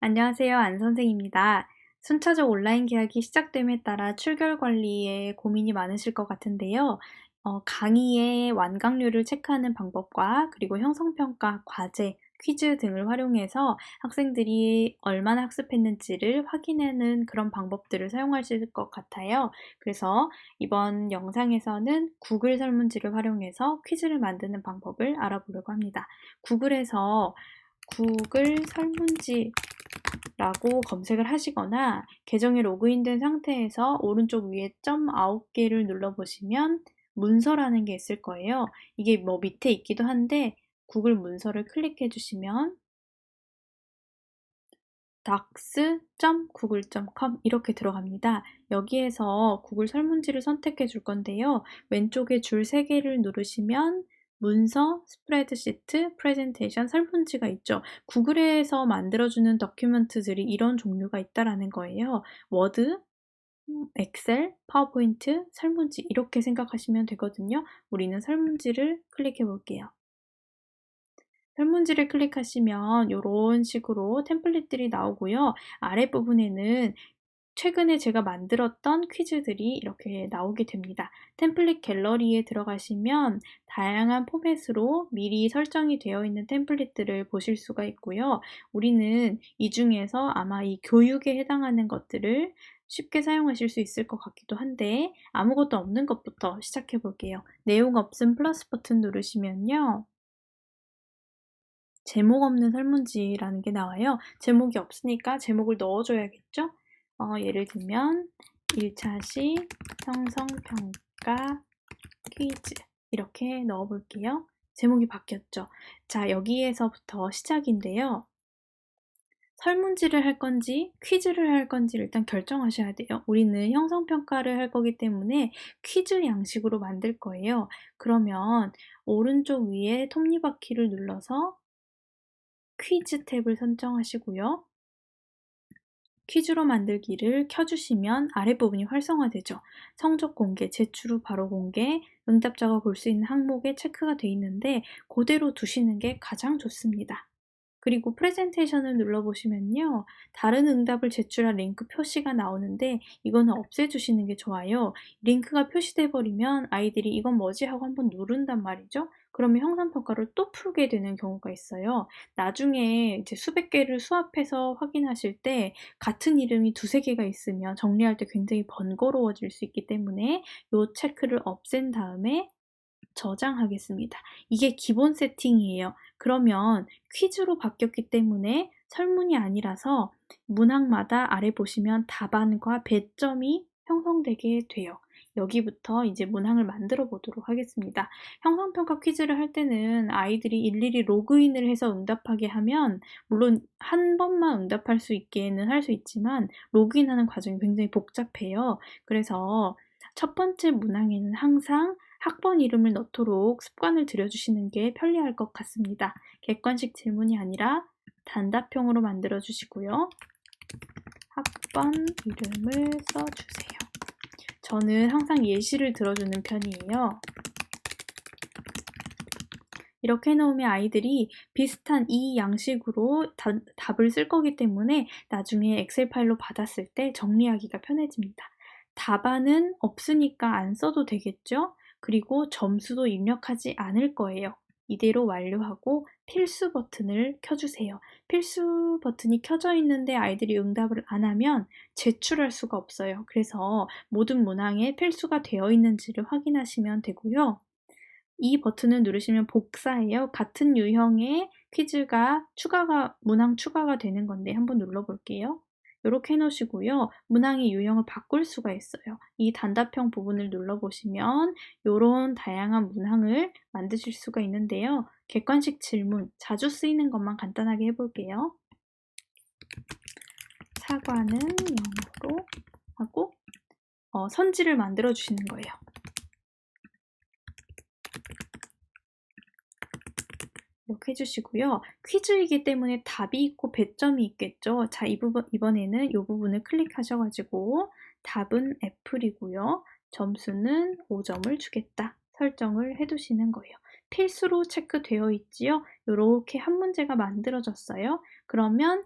안녕하세요. 안 선생입니다. 순차적 온라인 계약이 시작됨에 따라 출결 관리에 고민이 많으실 것 같은데요. 강의의 완강률을 체크하는 방법과 그리고 형성평가, 과제, 퀴즈 등을 활용해서 학생들이 얼마나 학습했는지를 확인하는 그런 방법들을 사용하실 것 같아요. 그래서 이번 영상에서는 구글 설문지를 활용해서 퀴즈를 만드는 방법을 알아보려고 합니다. 구글에서 구글 설문지 라고 검색을 하시거나 계정에 로그인된 상태에서 오른쪽 위에 점 9개를 눌러보시면 문서라는 게 있을 거예요. 이게 뭐 밑에 있기도 한데 구글 문서를 클릭해 주시면 docs.google.com 이렇게 들어갑니다. 여기에서 구글 설문지를 선택해 줄 건데요. 왼쪽에 줄 3개를 누르시면 문서, 스프레드시트, 프레젠테이션, 설문지가 있죠. 구글에서 만들어주는 다큐멘트들이 이런 종류가 있다라는 거예요. 워드, 엑셀, 파워포인트, 설문지 이렇게 생각하시면 되거든요. 우리는 설문지를 클릭해 볼게요. 설문지를 클릭하시면 이런 식으로 템플릿들이 나오고요. 아랫부분에는 최근에 제가 만들었던 퀴즈들이 이렇게 나오게 됩니다. 템플릿 갤러리에 들어가시면 다양한 포맷으로 미리 설정이 되어 있는 템플릿들을 보실 수가 있고요. 우리는 이 중에서 아마 이 교육에 해당하는 것들을 쉽게 사용하실 수 있을 것 같기도 한데 아무것도 없는 것부터 시작해 볼게요. 내용 없음 플러스 버튼 누르시면요. 제목 없는 설문지라는 게 나와요. 제목이 없으니까 제목을 넣어줘야겠죠? 예를 들면 1차시 형성평가 퀴즈 이렇게 넣어볼게요. 제목이 바뀌었죠? 자, 여기에서부터 시작인데요. 설문지를 할 건지 퀴즈를 할 건지 일단 결정하셔야 돼요. 우리는 형성평가를 할 거기 때문에 퀴즈 양식으로 만들 거예요. 그러면 오른쪽 위에 톱니바퀴를 눌러서 퀴즈 탭을 선정하시고요. 퀴즈로 만들기를 켜주시면 아랫부분이 활성화되죠. 성적 공개, 제출 후 바로 공개, 응답자가 볼 수 있는 항목에 체크가 돼 있는데 그대로 두시는 게 가장 좋습니다. 그리고 프레젠테이션을 눌러보시면요. 다른 응답을 제출한 링크 표시가 나오는데 이거는 없애주시는 게 좋아요. 링크가 표시돼 버리면 아이들이 이건 뭐지 하고 한번 누른단 말이죠. 그러면 형상평가를 또 풀게 되는 경우가 있어요. 나중에 이제 수백 개를 수합해서 확인하실 때 같은 이름이 두세 개가 있으면 정리할 때 굉장히 번거로워질 수 있기 때문에 이 체크를 없앤 다음에 저장하겠습니다. 이게 기본 세팅이에요. 그러면 퀴즈로 바뀌었기 때문에 설문이 아니라서 문항마다 아래 보시면 답안과 배점이 형성되게 돼요. 여기부터 이제 문항을 만들어 보도록 하겠습니다. 형성평가 퀴즈를 할 때는 아이들이 일일이 로그인을 해서 응답하게 하면 물론 한 번만 응답할 수 있게는 할 수 있지만 로그인하는 과정이 굉장히 복잡해요. 그래서 첫 번째 문항에는 항상 학번 이름을 넣도록 습관을 들여주시는 게 편리할 것 같습니다. 객관식 질문이 아니라 단답형으로 만들어 주시고요. 학번 이름을 써주세요. 저는 항상 예시를 들어주는 편이에요. 이렇게 해놓으면 아이들이 비슷한 이 양식으로 답을 쓸 거기 때문에 나중에 엑셀 파일로 받았을 때 정리하기가 편해집니다. 답안은 없으니까 안 써도 되겠죠? 그리고 점수도 입력하지 않을 거예요. 이대로 완료하고 필수 버튼을 켜주세요. 필수 버튼이 켜져 있는데 아이들이 응답을 안 하면 제출할 수가 없어요. 그래서 모든 문항에 필수가 되어 있는지를 확인하시면 되고요. 이 버튼을 누르시면 복사예요. 같은 유형의 퀴즈가 문항 추가가 되는 건데 한번 눌러볼게요. 이렇게 해놓으시고요. 문항의 유형을 바꿀 수가 있어요. 이 단답형 부분을 눌러보시면 이런 다양한 문항을 만드실 수가 있는데요. 객관식 질문, 자주 쓰이는 것만 간단하게 해볼게요. 사과는 영어로 하고 선지를 만들어 주시는 거예요. 이렇게 해주시고요. 퀴즈이기 때문에 답이 있고 배점이 있겠죠. 자, 이번에는 이 부분을 클릭하셔가지고 답은 애플이고요. 점수는 5점을 주겠다. 설정을 해두시는 거예요. 필수로 체크되어 있지요. 이렇게 한 문제가 만들어졌어요. 그러면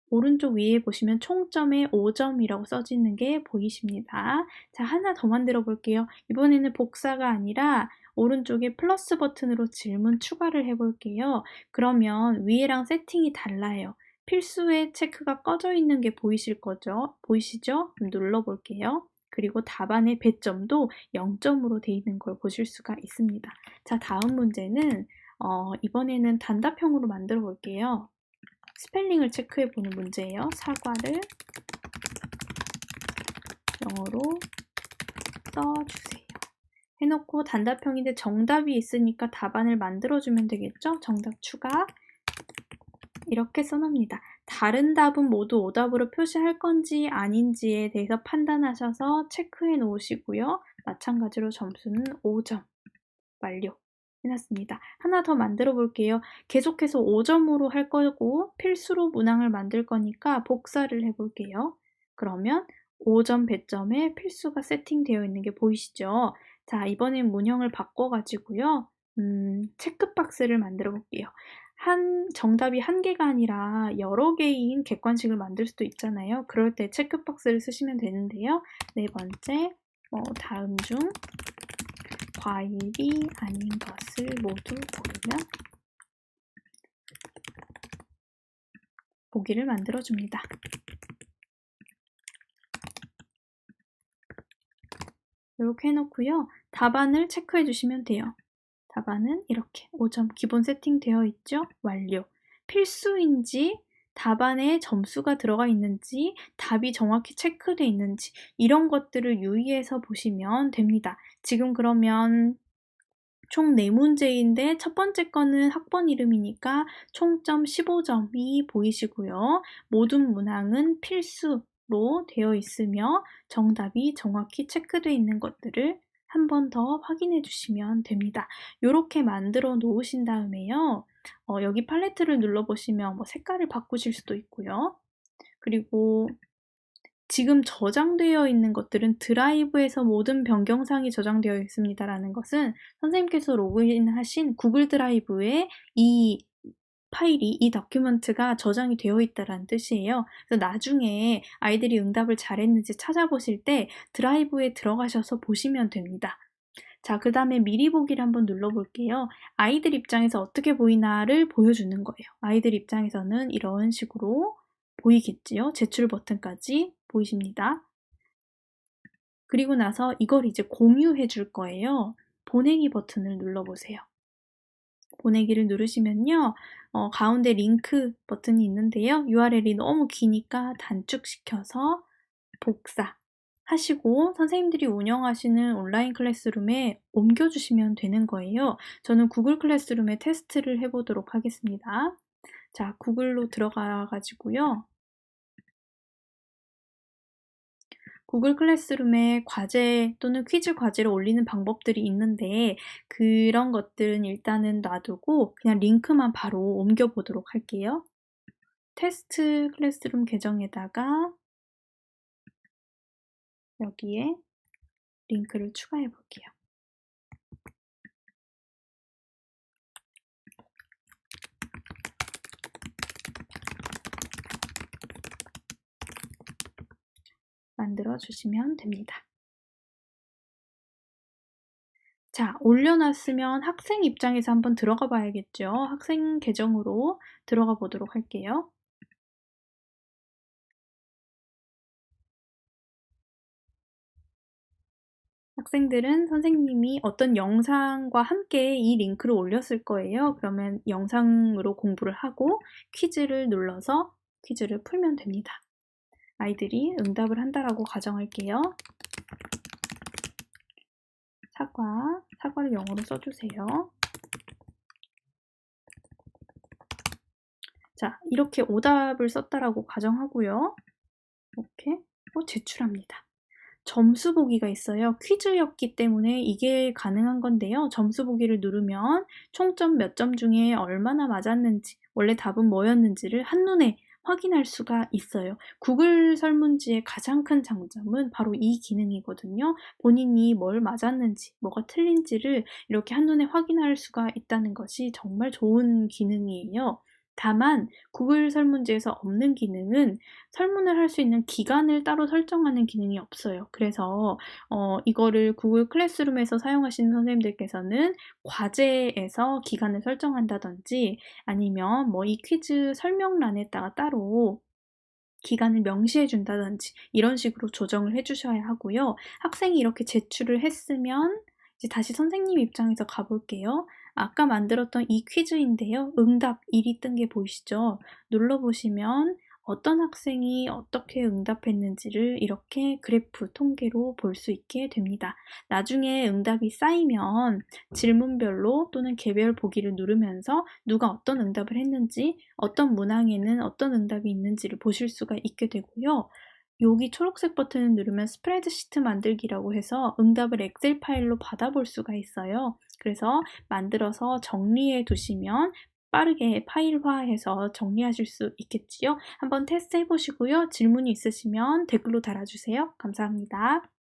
오른쪽 위에 보시면 총점에 5점이라고 써지는 게 보이십니다. 자, 하나 더 만들어 볼게요. 이번에는 복사가 아니라 오른쪽에 플러스 버튼으로 질문 추가를 해볼게요. 그러면 위에랑 세팅이 달라요. 필수의 체크가 꺼져 있는 게 보이실 거죠? 보이시죠? 그럼 눌러볼게요. 그리고 답안의 배점도 0점으로 돼 있는 걸 보실 수가 있습니다. 자, 다음 문제는 이번에는 단답형으로 만들어 볼게요. 스펠링을 체크해 보는 문제예요. 사과를 영어로 써주세요. 해놓고 단답형인데 정답이 있으니까 답안을 만들어주면 되겠죠? 정답 추가. 이렇게 써놓습니다. 다른 답은 모두 오답으로 표시할 건지 아닌지에 대해서 판단하셔서 체크해 놓으시고요. 마찬가지로 점수는 5점. 완료. 해놨습니다. 하나 더 만들어 볼게요. 계속해서 5점으로 할 거고 필수로 문항을 만들 거니까 복사를 해볼게요. 그러면 5점 배점에 필수가 세팅되어 있는 게 보이시죠? 자, 이번엔 문형을 바꿔가지고요. 체크박스를 만들어 볼게요. 정답이 한 개가 아니라 여러 개인 객관식을 만들 수도 있잖아요. 그럴 때 체크박스를 쓰시면 되는데요. 네 번째, 다음 중 과일이 아닌 것을 모두 고르면 보기를 만들어줍니다. 이렇게 해놓고요. 답안을 체크해 주시면 돼요. 답안은 이렇게 5점 기본 세팅되어 있죠? 완료. 필수인지 답안에 점수가 들어가 있는지 답이 정확히 체크되어 있는지 이런 것들을 유의해서 보시면 됩니다. 지금 그러면 총 4문제인데 첫 번째 거는 학번 이름이니까 총점 15점이 보이시고요. 모든 문항은 필수로 되어 있으며 정답이 정확히 체크되어 있는 것들을 한 번 더 확인해 주시면 됩니다. 이렇게 만들어 놓으신 다음에요. 여기 팔레트를 눌러보시면 뭐 색깔을 바꾸실 수도 있고요. 그리고 지금 저장되어 있는 것들은 드라이브에서 모든 변경사항이 저장되어 있습니다라는 것은 선생님께서 로그인하신 구글 드라이브에 이 파일이, 이 다큐멘트가 저장이 되어 있다는 뜻이에요. 그래서 나중에 아이들이 응답을 잘했는지 찾아보실 때 드라이브에 들어가셔서 보시면 됩니다. 자, 그 다음에 미리 보기를 한번 눌러볼게요. 아이들 입장에서 어떻게 보이나를 보여주는 거예요. 아이들 입장에서는 이런 식으로 보이겠지요. 제출 버튼까지 보이십니다. 그리고 나서 이걸 이제 공유해 줄 거예요. 보내기 버튼을 눌러보세요. 보내기를 누르시면요. 가운데 링크 버튼이 있는데요. URL이 너무 기니까 단축시켜서 복사 하시고 선생님들이 운영하시는 온라인 클래스룸에 옮겨주시면 되는 거예요. 저는 구글 클래스룸에 테스트를 해보도록 하겠습니다. 자, 구글로 들어가가지고요. 구글 클래스룸에 과제 또는 퀴즈 과제를 올리는 방법들이 있는데 그런 것들은 일단은 놔두고 그냥 링크만 바로 옮겨보도록 할게요. 테스트 클래스룸 계정에다가 여기에 링크를 추가해 볼게요. 만들어 주시면 됩니다. 자, 올려놨으면 학생 입장에서 한번 들어가 봐야겠죠. 학생 계정으로 들어가 보도록 할게요. 학생들은 선생님이 어떤 영상과 함께 이 링크를 올렸을 거예요. 그러면 영상으로 공부를 하고 퀴즈를 눌러서 퀴즈를 풀면 됩니다. 아이들이 응답을 한다라고 가정할게요. 사과를 영어로 써주세요. 자, 이렇게 오답을 썼다라고 가정하고요. 이렇게 제출합니다. 점수 보기가 있어요. 퀴즈였기 때문에 이게 가능한 건데요. 점수 보기를 누르면 총점 몇 점 중에 얼마나 맞았는지, 원래 답은 뭐였는지를 한눈에 확인할 수가 있어요. 구글 설문지의 가장 큰 장점은 바로 이 기능이거든요. 본인이 뭘 맞았는지, 뭐가 틀린지를 이렇게 한눈에 확인할 수가 있다는 것이 정말 좋은 기능이에요. 다만 구글 설문지에서 없는 기능은 설문을 할 수 있는 기간을 따로 설정하는 기능이 없어요. 그래서 이거를 구글 클래스룸에서 사용하시는 선생님들께서는 과제에서 기간을 설정한다든지 아니면 뭐 이 퀴즈 설명란에다가 따로 기간을 명시해 준다든지 이런 식으로 조정을 해 주셔야 하고요. 학생이 이렇게 제출을 했으면 이제 다시 선생님 입장에서 가볼게요. 아까 만들었던 이 퀴즈인데요. 응답 1이 뜬 게 보이시죠? 눌러보시면 어떤 학생이 어떻게 응답했는지를 이렇게 그래프 통계로 볼 수 있게 됩니다. 나중에 응답이 쌓이면 질문별로 또는 개별 보기를 누르면서 누가 어떤 응답을 했는지, 어떤 문항에는 어떤 응답이 있는지를 보실 수가 있게 되고요. 여기 초록색 버튼을 누르면 스프레드시트 만들기라고 해서 응답을 엑셀 파일로 받아볼 수가 있어요. 그래서 만들어서 정리해 두시면 빠르게 파일화해서 정리하실 수 있겠지요. 한번 테스트 해보시고요. 질문이 있으시면 댓글로 달아주세요. 감사합니다.